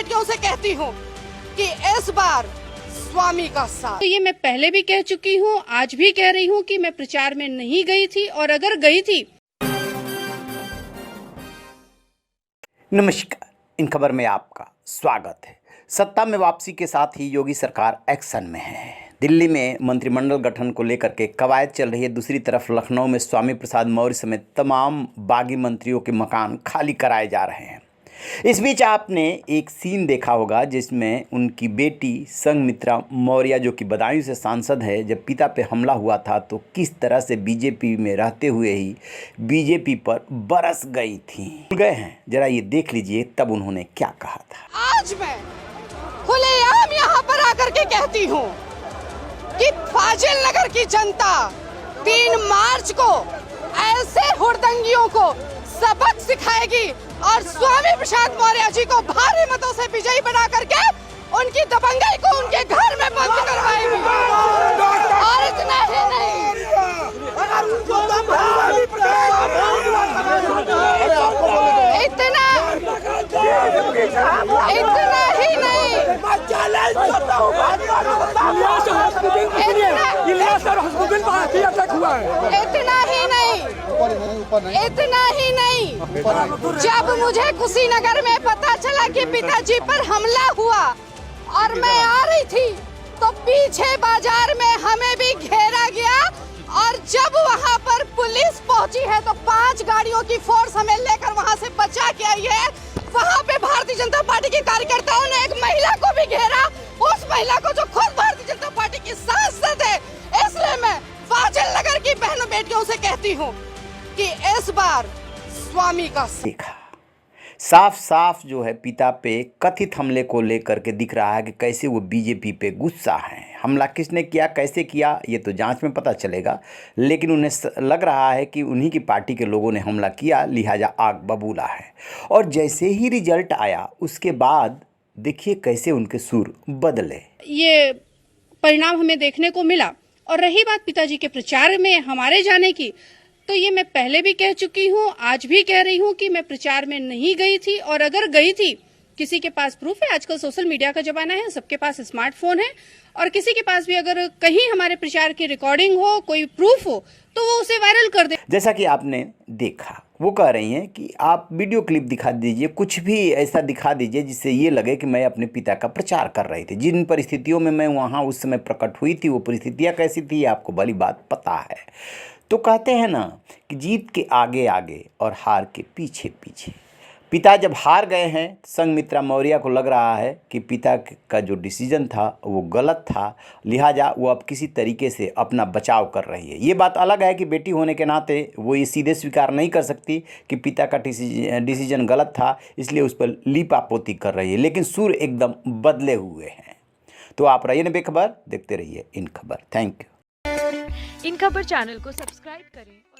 बेटियों से कहती हूँ कि इस बार स्वामी का साथ। तो ये मैं पहले भी कह चुकी हूँ, आज भी कह रही हूँ कि मैं प्रचार में नहीं गई थी, और अगर गई थी। नमस्कार, इन खबर में आपका स्वागत है। सत्ता में वापसी के साथ ही योगी सरकार एक्शन में है। दिल्ली में मंत्रिमंडल गठन को लेकर के कवायद चल रही है। दूसरी तरफ लखनऊ में स्वामी प्रसाद मौर्य समेत तमाम बागी मंत्रियों के मकान खाली कराए जा रहे हैं। इस बीच आपने एक सीन देखा होगा जिसमें उनकी बेटी संघमित्रा मौर्य, जो कि बदायूं से सांसद है, जब पिता पे हमला हुआ था तो किस तरह से बीजेपी में रहते हुए ही बीजेपी पर बरस गई थी। गए हैं, जरा ये देख लीजिए तब उन्होंने क्या कहा था। आज मैं खुलेआम यहाँ पर आकर के कहती हूँ कि फाजिल नगर की जनता 3 मार्च को ऐसे हुड़दंगियों को सबक सिखाएगी और स्वामी प्रसाद मौर्य जी को भारी मतों से विजयी बना करके उनकी दबंगई को उनके घर में बंद करवाएगी। और इतना ही नहीं, इतना ही नहीं, इतना ही नहीं, जब मुझे कुशीनगर में पता चला कि पिताजी पर हमला हुआ और मैं आ रही थी तो पीछे बाजार में हमें भी घेरा गया, और जब वहां पर पुलिस पहुंची है तो 5 गाड़ियों की फोर्स हमें लेकर वहां से बचा के आई है। वहां पे भारतीय जनता पार्टी के कार्यकर्ताओं ने एक महिला को भी घेरा, उस महिला को जो खुद भारतीय जनता पार्टी की सांसद है। इसलिए मैं फाजिल नगर की बहनों बेटियों से कहती हूँ कि इस बार स्वामी का देखा साफ साफ जो है पिता पे कथित हमले को लेकर के दिख रहा है कि कैसे वो बीजेपी पे गुस्सा है। हमला किसने किया, कैसे किया, ये तो जांच में पता चलेगा, लेकिन उन्हें लग रहा है कि उन्हीं की पार्टी के लोगों ने हमला किया, लिहाजा आग बबूला है। और जैसे ही रिजल्ट आया उसके बाद देखिए कैसे उनके सुर बदले। ये परिणाम हमें देखने को मिला। और रही बात पिताजी के प्रचार में हमारे जाने की, तो ये मैं पहले भी कह चुकी हूँ, आज भी कह रही हूँ कि मैं प्रचार में नहीं गई थी, और अगर गई थी, किसी के पास प्रूफ है। आजकल सोशल मीडिया का जमाना है, सबके पास स्मार्टफोन है, और किसी के पास भी अगर कहीं हमारे प्रचार की रिकॉर्डिंग हो, कोई प्रूफ हो, तो वो उसे वायरल कर दे। जैसा कि आपने देखा, वो कह रही हैं कि आप वीडियो क्लिप दिखा दीजिए, कुछ भी ऐसा दिखा दीजिए जिससे ये लगे कि मैं अपने पिता का प्रचार कर रही थी। जिन परिस्थितियों में मैं वहाँ उस समय प्रकट हुई थी, वो परिस्थितियाँ कैसी थी आपको भली बात पता है। तो कहते हैं ना कि जीत के आगे आगे और हार के पीछे पीछे। पिता जब हार गए हैं, संघमित्रा मौर्य को लग रहा है कि पिता का जो डिसीजन था वो गलत था, लिहाजा वो अब किसी तरीके से अपना बचाव कर रही है। ये बात अलग है कि बेटी होने के नाते वो ये सीधे स्वीकार नहीं कर सकती कि पिता का डिसीजन गलत था, इसलिए उस पर लीपापोती कर रही है, लेकिन सुर एकदम बदले हुए हैं। तो आप रहिए बेखबर, देखते रहिए इन खबर। Thank you. इन खबर चैनल को सब्सक्राइब करें।